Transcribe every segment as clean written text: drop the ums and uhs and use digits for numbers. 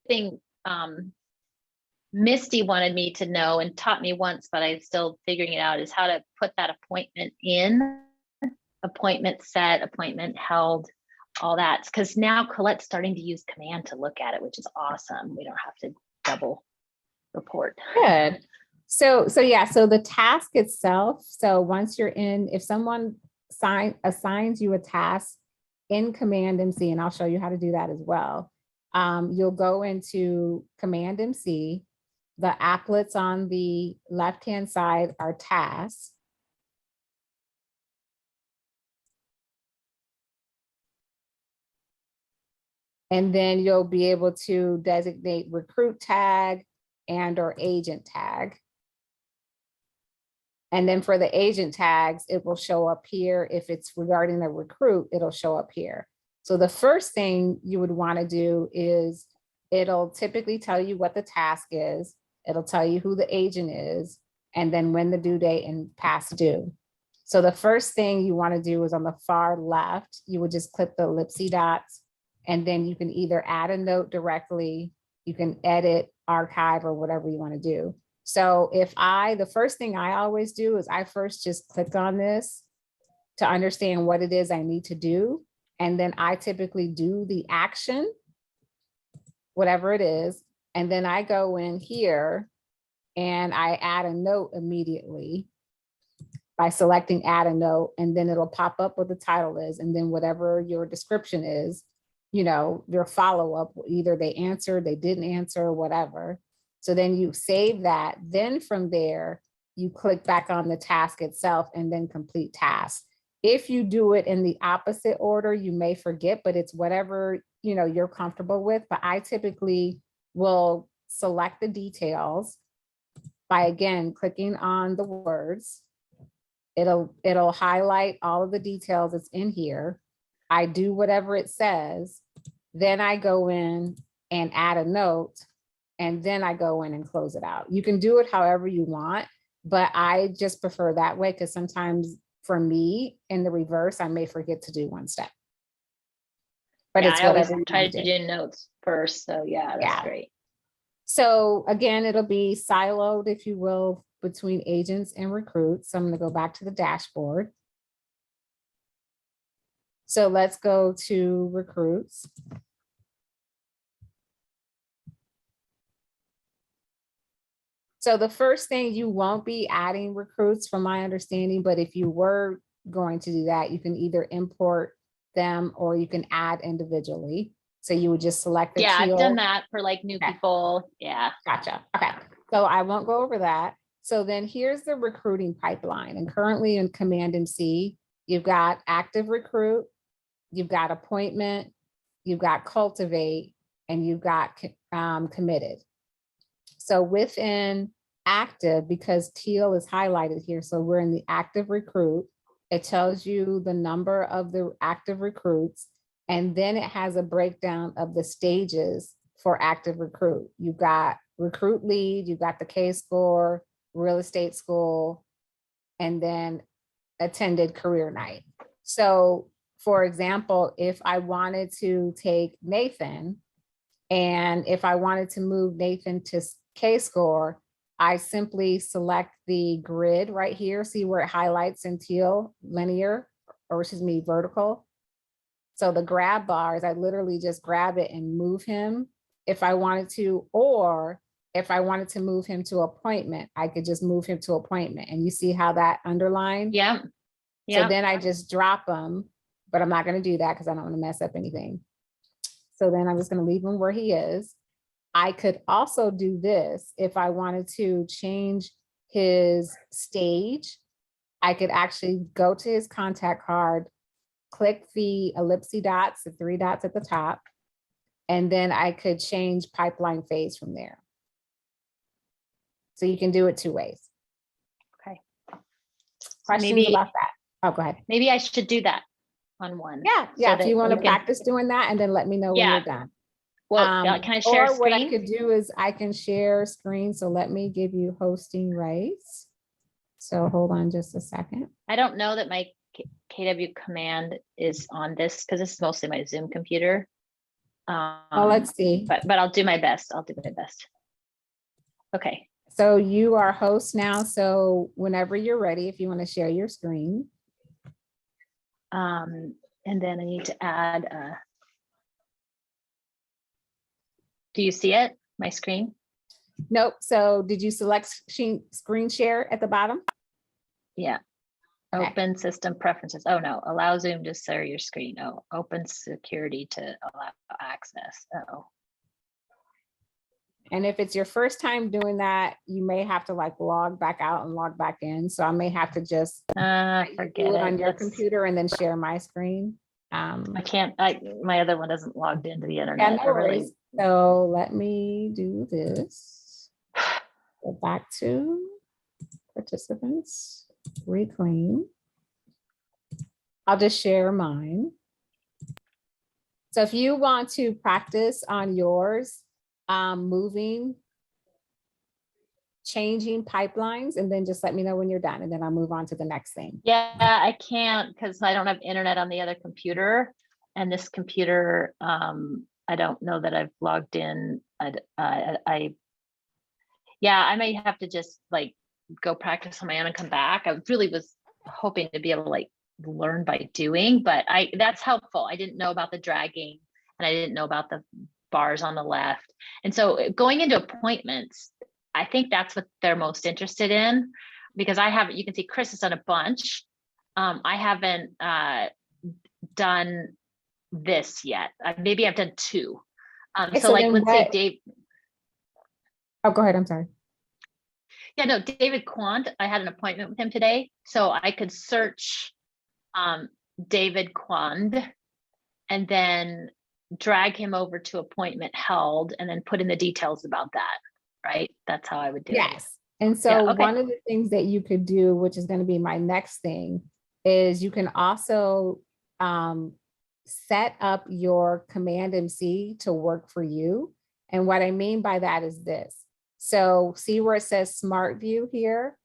thing Misty wanted me to know and taught me once, but I'm still figuring it out, is how to put that appointment in, appointment set, appointment held, all that. Because now Colette's starting to use command to look at it, which is awesome. We don't have to double report. Good. So yeah, so the task itself, so once you're in, if someone assigns you a task in Command MC, and I'll show you how to do that as well, you'll go into Command MC. The applets on the left-hand side are tasks. And then you'll be able to designate recruit tag and or agent tag. And then for the agent tags, it will show up here. If it's regarding the recruit, it'll show up here. So the first thing you would want to do is it'll typically tell you what the task is. It'll tell you who the agent is, and then when the due date and past due. So the first thing you want to do is on the far left, you would just click the ellipse dots, and then you can either add a note directly, you can edit, archive, or whatever you want to do. So the first thing I always do is I first just click on this to understand what it is I need to do. And then I typically do the action, whatever it is. And then I go in here and I add a note immediately by selecting add a note, and then it'll pop up what the title is. And then whatever your description is, your follow-up, either they answered, they didn't answer, whatever. So then you save that. Then from there, you click back on the task itself and then complete task. If you do it in the opposite order, you may forget, but it's whatever, you're comfortable with. But I typically will select the details by, again, clicking on the words. It'll highlight all of the details that's in here. I do whatever it says. Then I go in and add a note, and then I go in and close it out. You can do it however you want, but I just prefer that way because sometimes for me in the reverse, I may forget to do one step. But yeah, it's I always whatever try to do notes first. So yeah, that's great. So again, it'll be siloed, if you will, between agents and recruits. So I'm going to go back to the dashboard. So let's go to recruits. So the first thing, you won't be adding recruits from my understanding, but if you were going to do that, you can either import them or you can add individually. So you would just select the Yeah, teal. I've done that for like new people. Yeah. Gotcha. Okay. So I won't go over that. So then here's the recruiting pipeline. And currently in Command MC, you've got active recruit, you've got appointment, you've got cultivate, and you've got committed. So within active, because teal is highlighted here, so we're in the active recruit, it tells you the number of the active recruits, and then it has a breakdown of the stages for active recruit. You've got recruit lead, you've got the K-score, real estate school, and then attended career night. So for example, if I wanted to take Nathan, and if I wanted to move Nathan to K-score, I simply select the grid right here. See where it highlights in teal, linear, or vertical. So the grab bars, I literally just grab it and move him if I wanted to, or if I wanted to move him to appointment, I could just move him to appointment. And you see how that underlined? Yeah. So then I just drop him, but I'm not going to do that because I don't want to mess up anything. So then I'm just going to leave him where he is. I could also do this if I wanted to change his stage. I could actually go to his contact card, click the ellipse dots, the 3 dots at the top, and then I could change pipeline phase from there. So you can do it 2 ways. Okay. Questions about that? Oh, go ahead. Maybe I should do that on one. Yeah. So if you want to practice doing that, and then let me know when you're done. Well, can I share screen? What I could do is I can share screen. So let me give you hosting rights. So hold on just a second. I don't know that my KW command is on this because this is mostly my Zoom computer. Well, let's see. But I'll do my best. I'll do my best. Okay. So you are host now. So whenever you're ready, if you want to share your screen. And then I need to add, do you see it, my screen? Nope. So did you select screen share at the bottom? Yeah. Okay. Open system preferences. Oh no, allow Zoom to share your screen. Oh, open security to allow access. Oh. And if it's your first time doing that, you may have to like log back out and log back in. So I may have to just Forget do it on your Let's, computer and then share my screen. I can't, my other one isn't logged into the internet. Yeah, no worries. So let me do this. Go back to participants, reclaim. I'll just share mine. So if you want to practice on yours, moving, changing pipelines, and then just let me know when you're done, and then I'll move on to the next thing. Yeah, I can't because I don't have internet on the other computer, and this computer, I don't know that I've logged in. Yeah, I may have to just like go practice on my own and come back. I really was hoping to be able to like learn by doing, but that's helpful. I didn't know about the dragging, and I didn't know about the bars on the left. And so going into appointments, I think that's what they're most interested in, because I haven't, you can see Chris has done a bunch. I haven't done this yet. Maybe I've done two. So like, let's say Dave. Oh, go ahead. I'm sorry. Yeah, no, David Quant, I had an appointment with him today. So I could search David Quand and then drag him over to appointment held and then put in the details about that, right? That's how I would do it. Yes. And so Yeah, okay. One of the things that you could do, which is going to be my next thing, is you can also set up your Command MC to work for you. And what I mean by that is this. So see where it says Smartview here?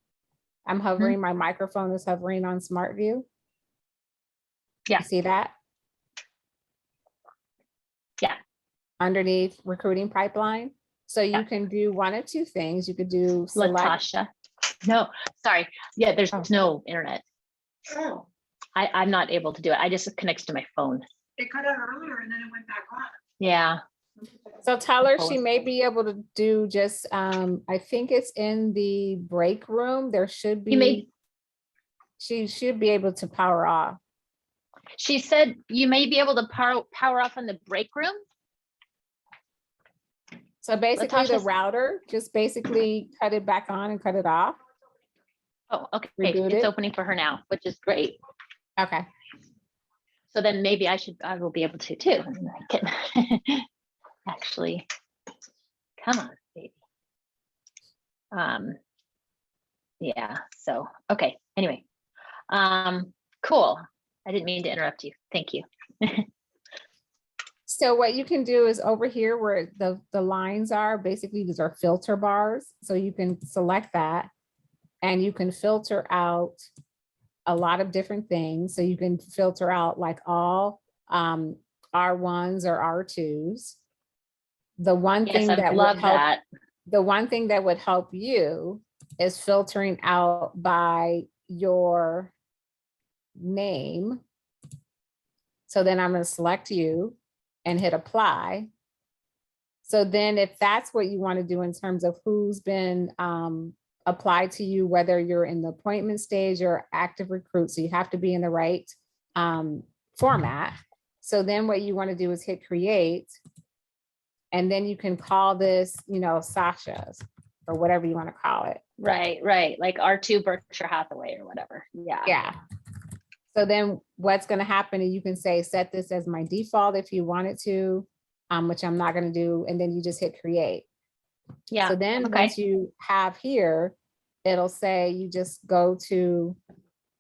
I'm hovering, my microphone is hovering on Smartview. Yeah. You see that? Yeah. Underneath recruiting pipeline. So you can do one of two things. You could do select. Latasha. No, sorry. Yeah, there's no internet. Oh. I'm not able to do it. I just connects to my phone. It cut out earlier and then it went back on. Yeah. So tell her she may be able to do just, I think it's in the break room. There should be, she should be able to power off. She said you may be able to power off in the break room. So basically Latasha's, the router, just basically cut it back on and cut it off. Oh, okay. Reboot It's it. opening for her now, which is great. Okay. So then maybe I will be able to too. I can actually, come on, baby. Yeah, so, okay, anyway. Cool. I didn't mean to interrupt you. Thank you. So what you can do is over here where the lines are, basically these are filter bars. So you can select that and you can filter out a lot of different things. So you can filter out like all R1s or R2s. The one thing that would help, the one thing that would help you is filtering out by your name. So then I'm going to select you and hit apply. So then if that's what you want to do in terms of who's been applied to you, whether you're in the appointment stage or active recruit, so you have to be in the right format. So then what you want to do is hit create. And then you can call this, you know, Sasha's or whatever you want to call it. Right. Like R2 Berkshire Hathaway or whatever. Yeah. Yeah. So then what's going to happen is you can say, set this as my default if you wanted to, which I'm not going to do. And then you just hit create. Yeah. So then once you have here, it'll say, you just go to,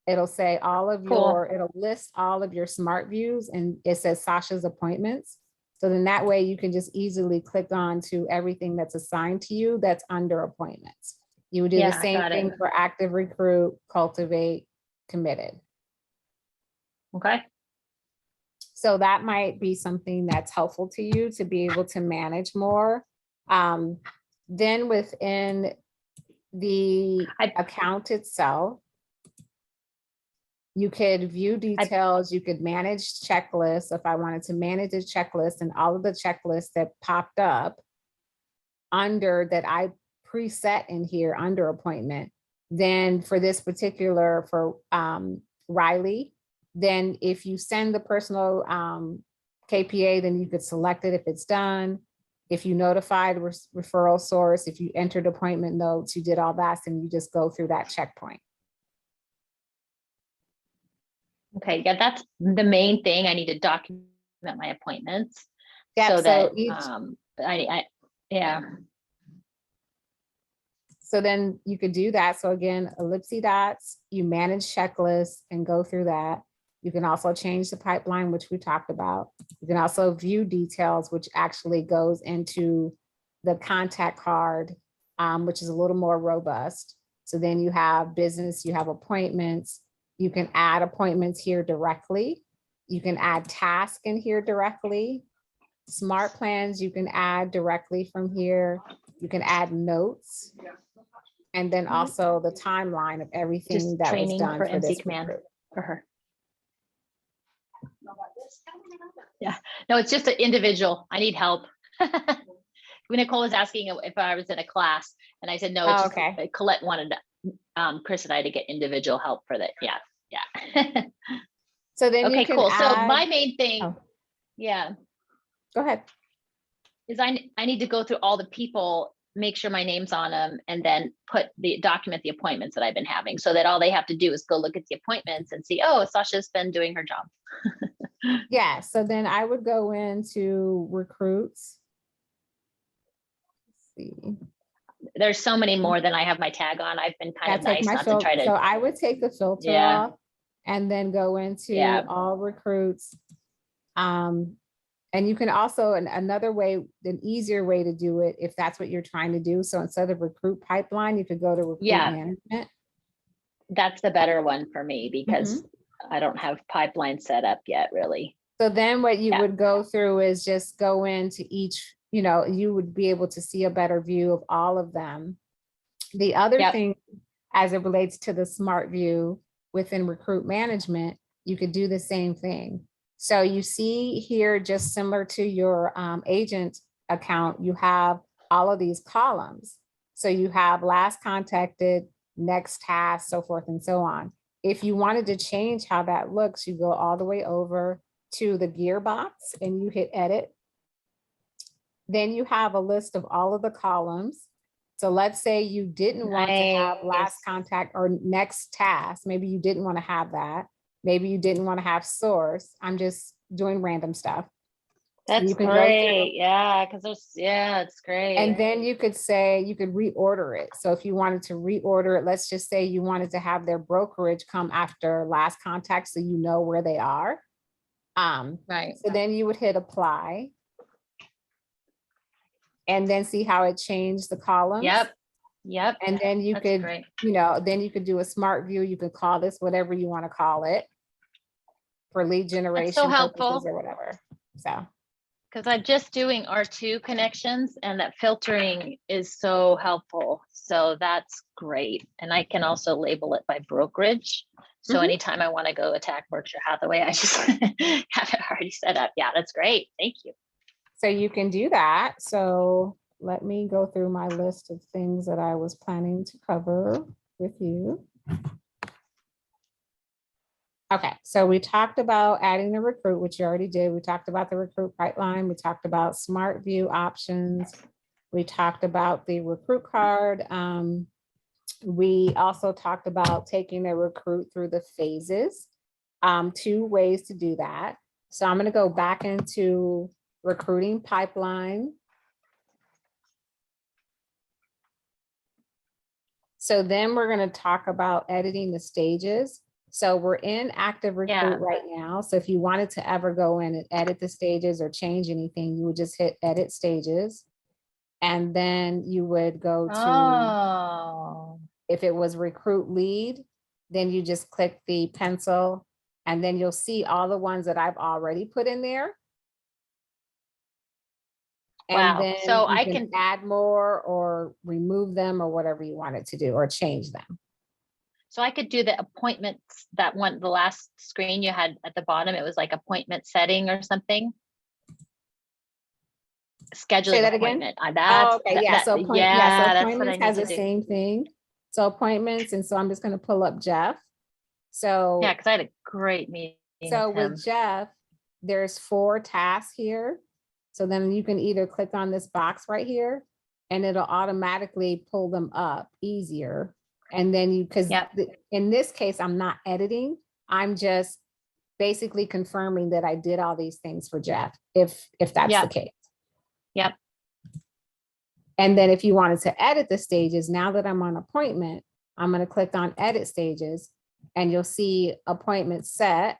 it'll say all of your, it'll list all of your smart views and it says Sasha's appointments. So then that way you can just easily click on to everything that's assigned to you that's under appointments. You would do the same thing for active recruit, cultivate, committed. Okay. So that might be something that's helpful to you to be able to manage more. Then within the account itself, you could view details, you could manage checklists. If I wanted to manage a checklist and all of the checklists that popped up under that I preset in here under appointment, then for this particular, for Riley, then if you send the personal KPA, then you could select it if it's done. If you notified referral source, if you entered appointment notes, you did all that, then you just go through that checkpoint. Okay, yeah, that's the main thing. I need to document my appointments. Yeah, so so that each, yeah. So then you could do that. So again, ellipsis dots, you manage checklists and go through that. You can also change the pipeline, which we talked about. You can also view details, which actually goes into the contact card, which is a little more robust. So then you have business, you have appointments. You can add appointments here directly. You can add tasks in here directly. Smart plans, you can add directly from here. You can add notes. And then also the timeline of everything Just that was training done for for this NC command recruit. for her. Yeah, no, it's just an individual. I need help. When Nicole was asking if I was in a class, and I said, no, it's Oh, just okay. Colette wanted Chris and I to get individual help for that. Yeah, yeah. So then Okay, you can cool. So add, my main thing, oh, yeah, go ahead. is I need to go through all the people, make sure my name's on them, and then document the appointments that I've been having, so that all they have to do is go look at the appointments and see, oh, Sasha's been doing her job. Yeah, so then I would go into recruits. Let's see. There's so many more than I have my tag on. I've been kind of Take nice my not to filter. try to. So I would take the filter Yeah. off and then go into Yeah. all recruits. And you can also, another way, an easier way to do it, if that's what you're trying to do. So instead of recruit pipeline, you could go to recruit Yeah. management. That's the better one for me because I don't have pipeline set up yet, really. So then what you would go through is just go into each, you would be able to see a better view of all of them. The other thing, as it relates to the Smartview within recruit management, you could do the same thing. So you see here, just similar to your agent account, you have all of these columns. So you have last contacted, next task, so forth and so on. If you wanted to change how that looks, you go all the way over to the gearbox and you hit edit. Then you have a list of all of the columns. So let's say you didn't want to have last contact or next task. Maybe you didn't want to have that. Maybe you didn't want to have source. I'm just doing random stuff. That's great. Yeah, because it's great. And then you could say, you could reorder it. So if you wanted to reorder it, let's just say you wanted to have their brokerage come after last contact so you know where they are. Right. So then you would hit apply. And then see how it changed the columns. Yep. And then you could, then you could do a smart view. You could call this whatever you want to call it for lead generation so helpful or whatever. So, because I'm just doing R2 connections and that filtering is so helpful. So that's great. And I can also label it by brokerage. So anytime I want to go attack Berkshire Hathaway, I just have it already set up. Yeah, that's great. Thank you. So you can do that. So let me go through my list of things that I was planning to cover with you. Okay, so we talked about adding the recruit, which you already did. We talked about the recruit pipeline. We talked about smart view options. We talked about the recruit card. We also talked about taking the recruit through the phases. 2 ways to do that. So I'm going to go back into recruiting pipeline. So then we're going to talk about editing the stages. So we're in active recruit right now. So if you wanted to ever go in and edit the stages or change anything, you would just hit edit stages. And then you would go to, if it was recruit lead, then you just click the pencil And then you'll see all the ones that I've already put in there. And Wow. then So you I can can, add more or remove them or whatever you want it to do or change them. so I could do the appointments, that one, the last screen you had at the bottom, it was like appointment setting or something. Scheduling that again? appointment. Oh, That's, okay, yeah, so yeah, that's what I appointments need has to the do. same thing. So appointments, and so I'm just gonna pull up Jeff. So, Yeah, because I had a great meeting so with him. with Jeff, there's 4 tasks here. So then you can either click on this box right here and it'll automatically pull them up easier. And then you, because Yep. in this case, I'm not editing. I'm just basically confirming that I did all these things for Jeff, if that's the Yep. case. Yep. And then if you wanted to edit the stages, now that I'm on appointment, I'm going to click on edit stages and you'll see appointment set.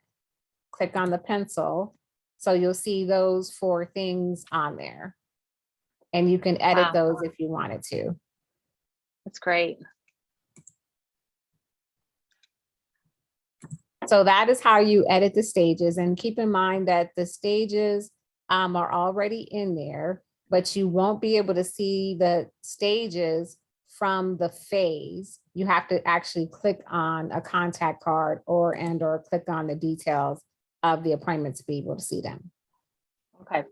Click on the pencil. So you'll see those 4 things on there. And you can edit Wow. those if you wanted to. That's great. So that is how you edit the stages. And keep in mind that the stages are already in there, but you won't be able to see the stages from the phase. You have to actually click on a contact card or click on the details of the appointment to be able to see them. Okay.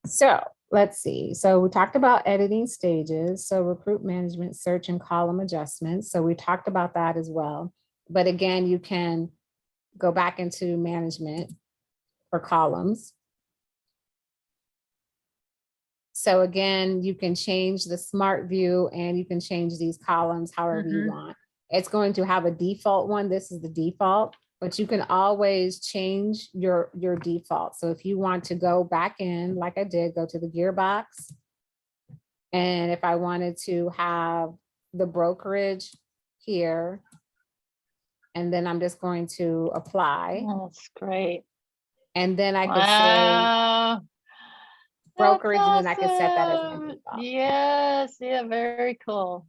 So let's see. So we talked about editing stages. So recruit management, search and column adjustments. So we talked about that as well. But again, you can go back into management for columns. So again, you can change the smart view and you can change these columns however you want. It's going to have a default one. This is the default, but you can always change your default. So if you want to go back in, like I did, go to the gearbox. And if I wanted to have the brokerage here, and then I'm just going to apply. Oh, that's great. And then I could say Wow. brokerage, That's and then I could set that as my awesome. default. Yes. Yeah. Very cool.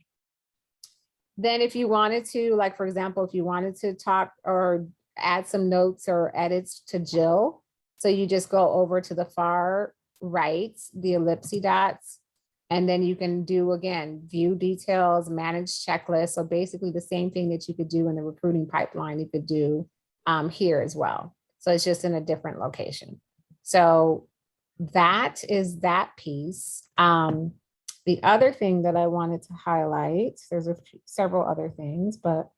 Then if you wanted to, like, for example, if you wanted to talk or add some notes or edits to Jill, so you just go over to the far right, the ellipse dots, and then you can do, again, view details, manage checklist. So basically the same thing that you could do in the recruiting pipeline, you could do here as well. So it's just in a different location. So that is that piece. The other thing that I wanted to highlight, there's several other things, but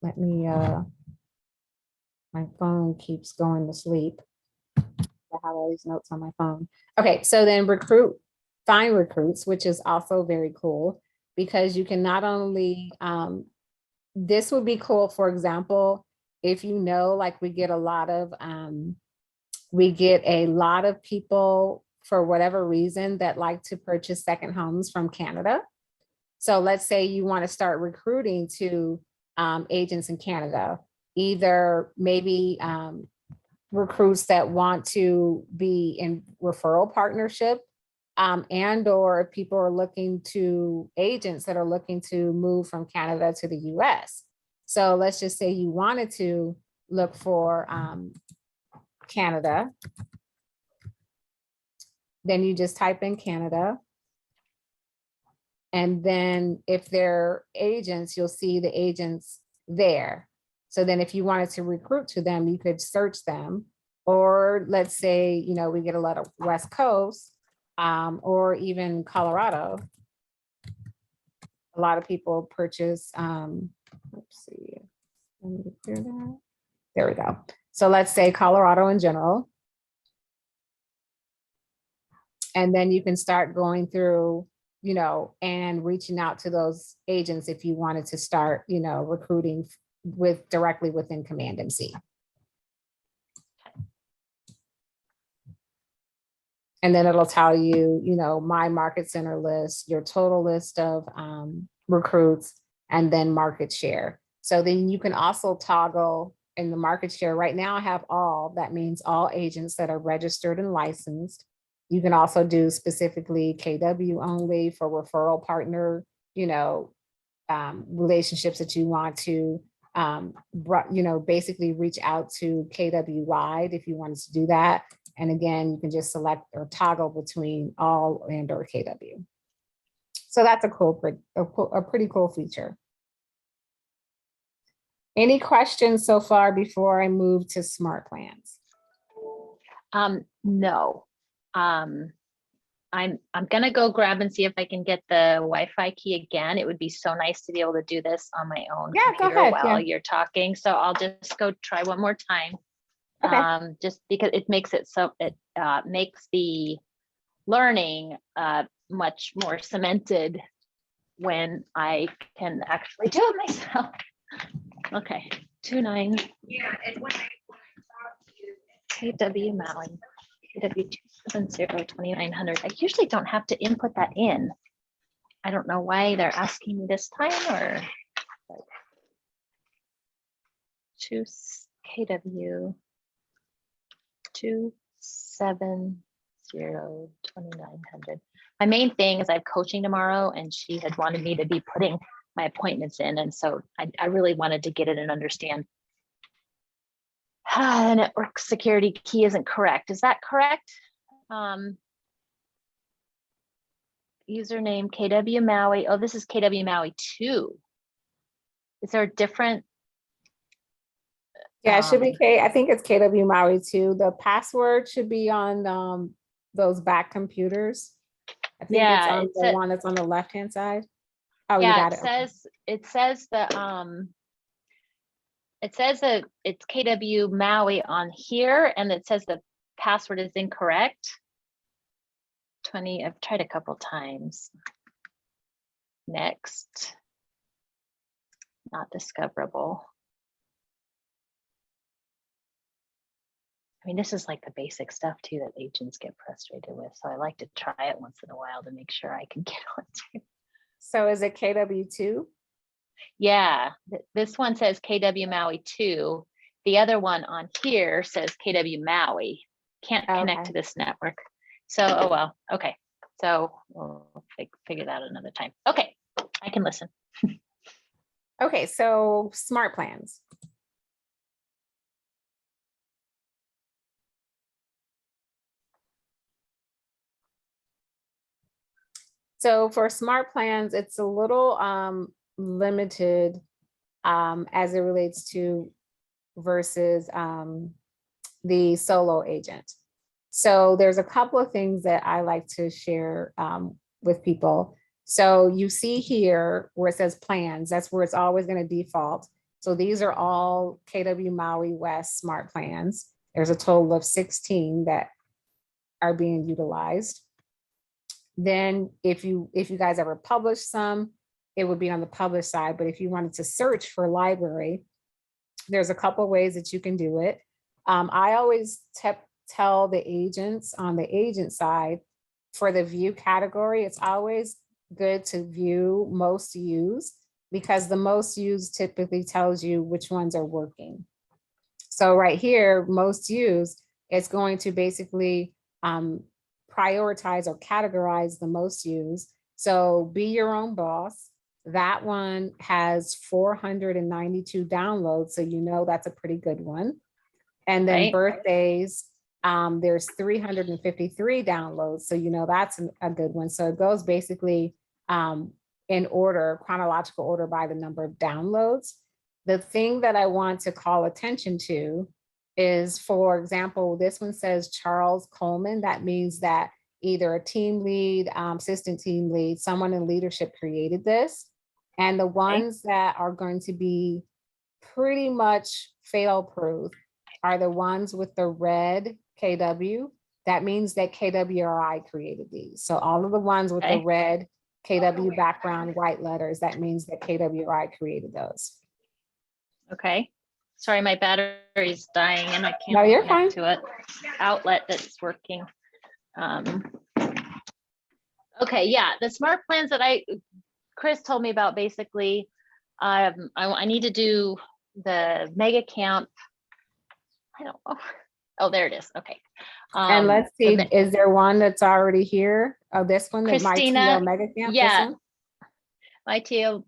let me, my phone keeps going to sleep. I have all these notes on my phone. Okay, so then find recruits, which is also very cool because you can not only, this would be cool, for example, if you know, like we get a lot of people for whatever reason that like to purchase second homes from Canada. So let's say you want to start recruiting to agents in Canada, either maybe recruits that want to be in referral partnership and or people are looking to agents that are looking to move from Canada to the US. So let's just say you wanted to look for Canada. Then you just type in Canada. And then if they're agents, you'll see the agents there. So then if you wanted to recruit to them, you could search them. Or let's say, you know, we get a lot of West Coast or even Colorado. A lot of people purchase, let's see, let me clear that. There we go. So let's say Colorado in general. And then you can start going through, you know, and reaching out to those agents if you wanted to start, you know, recruiting directly within Command MC. And then it'll tell you, you know, my market center list, your total list of recruits, and then market share. So then you can also toggle in the market share. Right now I have all, that means all agents that are registered and licensed. You can also do specifically KW only for referral partner, you know, relationships that you want to basically reach out to KW wide if you wanted to do that. And again, you can just select or toggle between all and or KW. So that's a pretty cool feature. Any questions so far before I move to Smartplans? No. I'm gonna go grab and see if I can get the Wi-Fi key again. It would be so nice to be able to do this on my own computer go ahead. while you're talking. So I'll just go try one more time. Okay. Just because it makes it so it makes the learning much more cemented when I can actually do it myself. Okay, 29 Yeah, and when I talked to you, KW Maui, KW 270-2900. I usually don't have to input that in. I don't know why they're asking me this time, or choose KW 270-2900. My main thing is I have coaching tomorrow, and she had wanted me to be putting my appointments in, and so I really wanted to get it and understand. The network security key isn't correct. Is that correct? Username KW Maui. Oh, this is KW Maui 2. Is there a different? Yeah, it should be I think it's KW Maui 2. The password should be on those back computers. I think it's on the one that's on the left-hand side. Oh, yeah, you got it. It says that it's KW Maui on here, and it says the password is incorrect. 20, I've tried a couple times. Next. Not discoverable. I mean, this is like the basic stuff too that agents get frustrated with. So I like to try it once in a while to make sure I can get on too. So is it KW2? Yeah, this one says KW Maui 2. The other one on here says KW Maui. Can't connect to this network. So, oh well, okay. So we'll figure that out another time. Okay, I can listen. Okay, so Smartplans. So for Smartplans, it's a little limited as it relates to versus the solo agent. So there's a couple of things that I like to share with people. So you see here where it says plans, that's where it's always going to default. So these are all KW Maui West Smart Plans. There's a total of 16 that are being utilized. Then if you guys ever publish some, it would be on the publish side. But if you wanted to search for library, there's a couple ways that you can do it. I always tell the agents on the agent side for the view category, it's always good to view most used, because the most used typically tells you which ones are working. So right here, most used, it's going to basically prioritize or categorize the most used. So be your own boss. That one has 492 downloads. So you know that's a pretty good one. And then birthdays, there's 353 downloads. So you know that's a good one. So it goes basically in order, chronological order by the number of downloads. The thing that I want to call attention to is, for example, this one says Charles Coleman. That means that either a team lead, assistant team lead, someone in leadership created this. And the ones that are going to be pretty much fail proof are the ones with the red KW. That means that KWRI created these. So all of the ones with the red KW background, white letters, that means that KWRI created those. Okay. Sorry, my battery's dying and I can't connect to it. Outlet that's working. Okay, yeah, the smart plans that Chris told me about, basically, I need to do the mega camp. I don't know. Oh, there it is. Okay. And let's see, is there one that's already here? Oh, this one, that Christina, MyTO mega camp. yeah. MyTO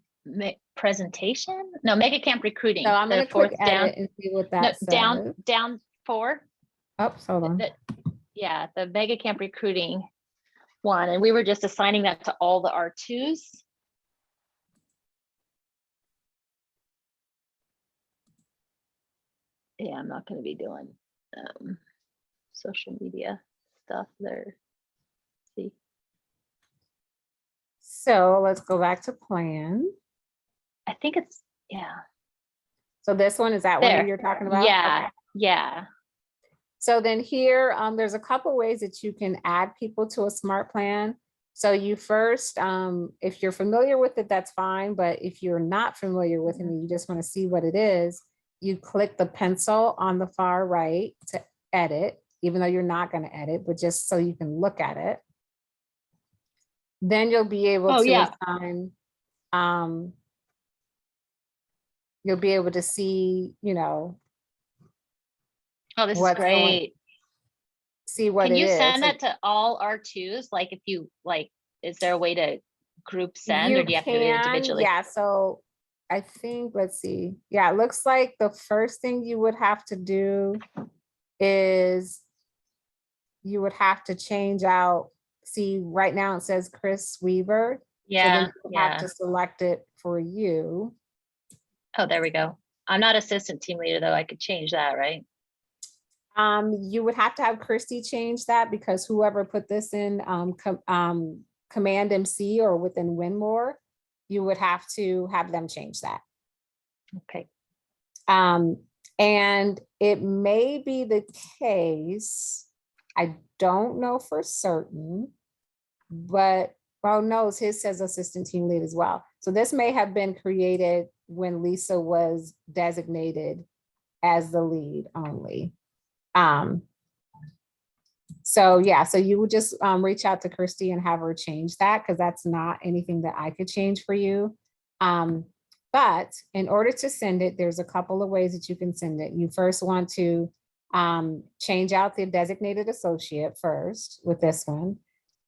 presentation? No, mega camp recruiting. So I'm the gonna click fourth down. edit and see what No, that says. down 4. Oh, hold on. Yeah, the mega camp recruiting one, and we were just assigning that to all the R2s. Yeah, I'm not going to be doing social media stuff there. See. So let's go back to plan. I think it's, yeah. So this one, is that There. one you're talking about? Yeah, Okay. yeah. So then here, there's a couple ways that you can add people to a smart plan. So you first, if you're familiar with it, that's fine. But if you're not familiar with it and you just want to see what it is, you click the pencil on the far right to edit, even though you're not going to edit, but just so you can look at it. Then you'll be able to assign, you'll be able to see, you know, Oh, this is what's going, great. see what Can it you is. send So that to all R2s? Like if you like, is there a way to group send or do you have to do it individually? Yeah, so I think, let's see. Yeah, it looks like the first thing you would have to do is you would have to change out, see, right now it says Chris Weaver. Yeah, so then you would have yeah. to select it for you. Oh, there we go. I'm not assistant team leader though. I could change that, right? You would have to have Christy change that because whoever put this in Command MC or within Winmore, you would have to have them change that. Okay. And it may be the case, I don't know for certain, but well, no, his says assistant team lead as well. So this may have been created when Lisa was designated as the lead only. So yeah, so you would just reach out to Christy and have her change that because that's not anything that I could change for you. But in order to send it, there's a couple of ways that you can send it. You first want to change out the designated associate first with this one.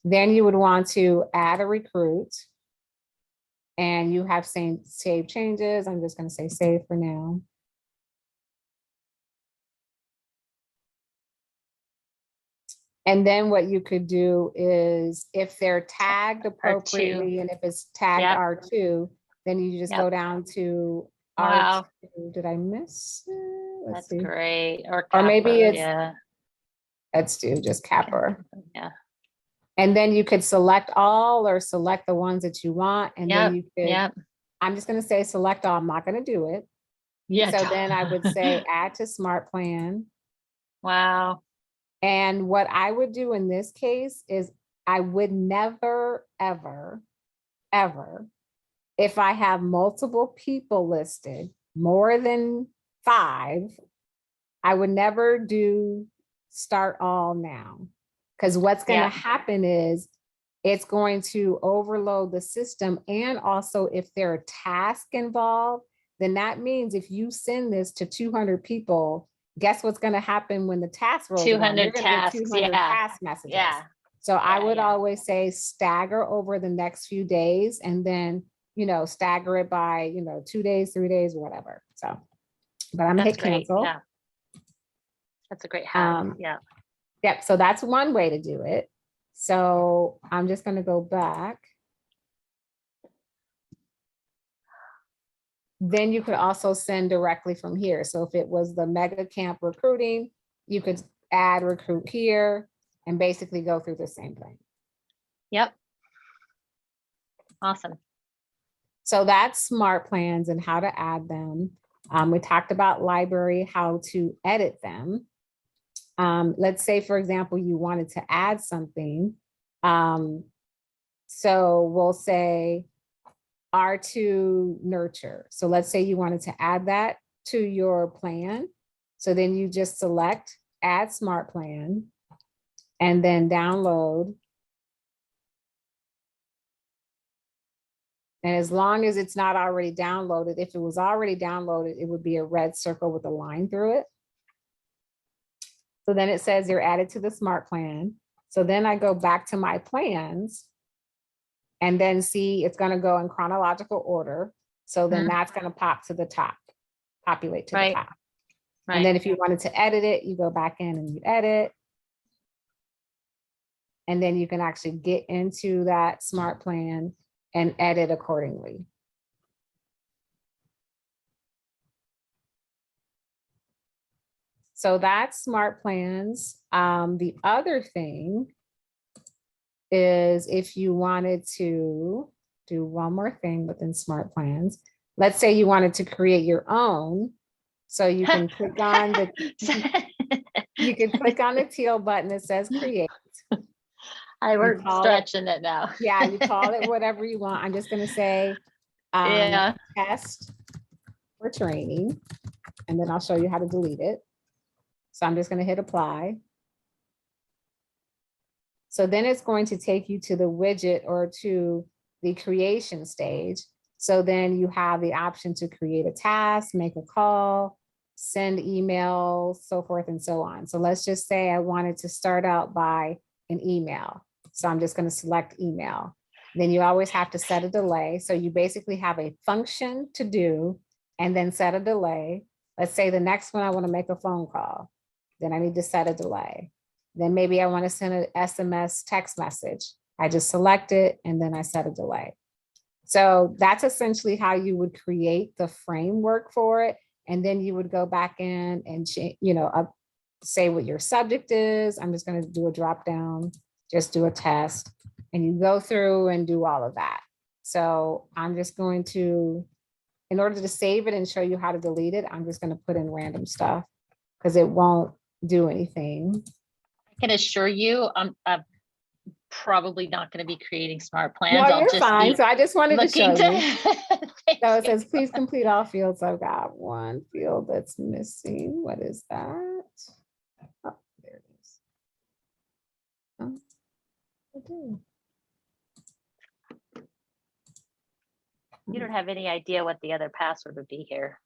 Then you would want to add a recruit. And you have save changes. I'm just going to say save for now. And then what you could do is if they're tagged appropriately and if it's tagged R2, then you just go down to R2. Did I miss it? Let's see. Great. Or maybe it's, yeah. Let's do just capper. Yeah. And then you could select all or select the ones that you want. And then you could, I'm just going to say select all. I'm not going to do it. Yeah. So then I would say add to smart plan. Wow. And what I would do in this case is I would never, ever, ever, if I have multiple people listed, more than 5, I would never do start all now. Because what's going to happen is it's going to overload the system. And also if there are tasks involved, then that means if you send this to 200 people, guess what's going to happen when the task rolls around? You're going to get 200 task messages. So I would always say stagger over the next few days and then, you know, stagger it by, you know, 2 days, 3 days, whatever. So, but I'm going to hit cancel. Yeah. That's a great hack. Yep. So that's one way to do it. So I'm just going to go back. Then you could also send directly from here. So if it was the mega camp recruiting, you could add recruit here and basically go through the same thing. Yep. Awesome. So that's smart plans and how to add them. We talked about library, how to edit them. Let's say, for example, you wanted to add something. So we'll say R2 nurture. So let's say you wanted to add that to your plan. So then you just select add smart plan and then download. And as long as it's not already downloaded, if it was already downloaded, it would be a red circle with a line through it. So then it says you're added to the smart plan. So then I go back to my plans and then see it's going to go in chronological order. So then Mhm. that's going to pop to the top, populate to the Right. top. Right. And then if you wanted to edit it, you go back in and you edit. And then you can actually get into that smart plan and edit accordingly. So that's smart plans. The other thing is if you wanted to do one more thing within smart plans, let's say you wanted to create your own. So you can click on the you can click on the teal button that says create. We're call it- stretching it now. Yeah, you call it whatever you want. I'm just going to say Yeah. test for training, and then I'll show you how to delete it. So I'm just going to hit apply. So then it's going to take you to the widget or to the creation stage. So then you have the option to create a task, make a call, send email, so forth and so on. So let's just say I wanted to start out by an email. So I'm just going to select email. Then you always have to set a delay. So you basically have a function to do and then set a delay. Let's say the next one I want to make a phone call. Then I need to set a delay. Then maybe I want to send an SMS text message. I just select it and then I set a delay. So that's essentially how you would create the framework for it. And then you would go back in and say what your subject is. I'm just going to do a drop down, just do a test, and you go through and do all of that. So I'm just going to, in order to save it and show you how to delete it, I'm just going to put in random stuff because it won't do anything. I can assure you, I'm probably not going to be creating smart plans. No, I'll you're just fine. be So I just wanted to show looking you. Thank So it you. says, please complete all fields. I've got one field that's missing. What is that? Oh, there it is. Oh, okay. You don't have any idea what the other password would be here.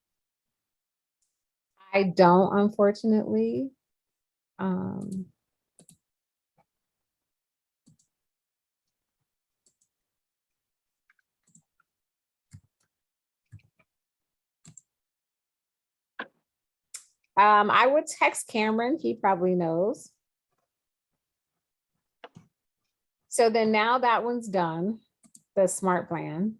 I don't, unfortunately. I would text Cameron. He probably knows. So then now that one's done, the smart plan.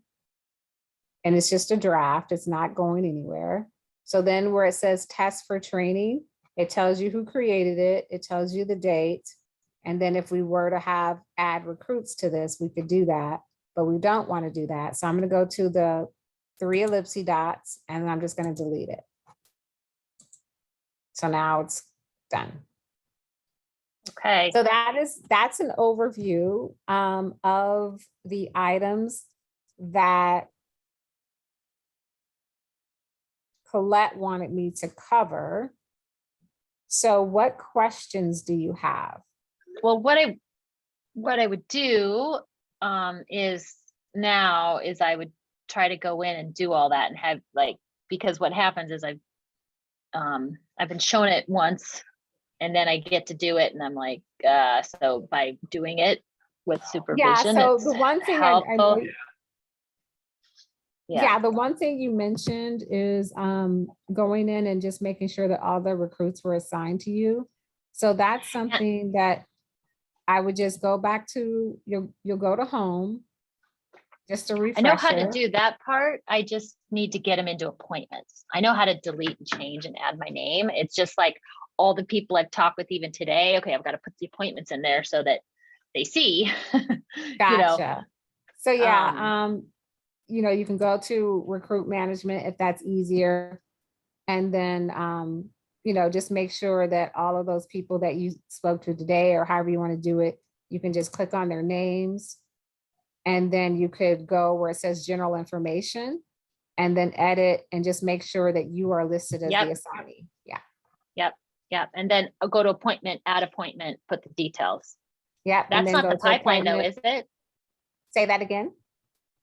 And it's just a draft. It's not going anywhere. So then where it says test for training, it tells you who created it. It tells you the date. And then if we were to add recruits to this, we could do that, but we don't want to do that. So I'm going to go to the 3 ellipse dots and I'm just going to delete it. So now it's done. Okay. So that's an overview of the items that Colette wanted me to cover. So what questions do you have? Well, what I would do is I would try to go in and do all that and have because what happens is I've been shown it once and then I get to do it and I'm like, so by doing it with supervision, so it's the one thing helpful. The one thing you mentioned is going in and just making sure that all the recruits were assigned to you. So that's something that I would just go back to, you'll go to home, just a refresher. I know how to do that part. I just need to get them into appointments. I know how to delete and change and add my name. It's just like all the people I've talked with even today. Okay, I've got to put the appointments in there so that they see. Gotcha. So you can go to recruit management if that's easier. And then, just make sure that all of those people that you spoke to today or however you want to do it, you can just click on their names. And then you could go where it says general information and then edit and just make sure that you are listed as the assignee. Yeah. Yep. And then I'll go to appointment, add appointment, put the details. Yep. That's not the pipeline though, is it? Say that again.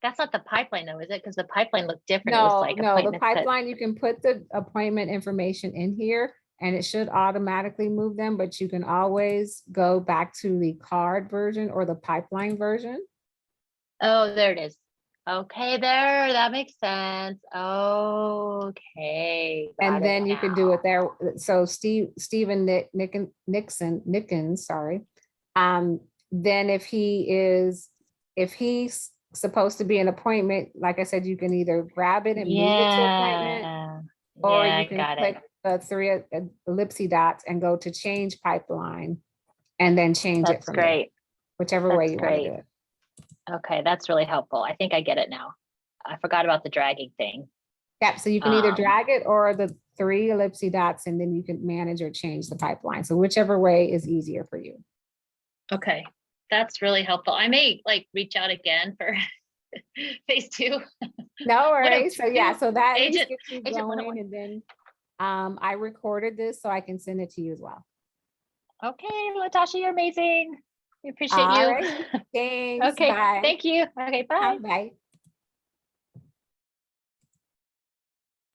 That's not the pipeline though, is it? Because the pipeline looked different. No, the pipeline, you can put the appointment information in here and it should automatically move them, but you can always go back to the card version or the pipeline version. Oh, there it is. Okay, there, that makes sense. Okay. got And it then you can do now. it there. So Stephen Nickens, sorry. Then if he's supposed to be an appointment, like I said, you can either grab it and move it to appointment, Yeah. or Yeah, you I can got click it. the three ellipse dots and go to change pipeline and then change it That's from there, great. whichever way That's you want to do great. it. Okay, that's really helpful. I think I get it now. I forgot about the dragging thing. Yep, so you can either Um, drag it or the three ellipse dots, and then you can manage or change the pipeline. So whichever way is easier for you. okay, that's really helpful. I may like reach out again for phase two. No What a worries. So yeah, so that at least agent, gets you agent going, 101. and then I recorded this so I can send it to you as well. Okay, Latasha, you're amazing. We appreciate All you. right. Thanks. Okay, Bye. thank you. Okay, bye. Bye.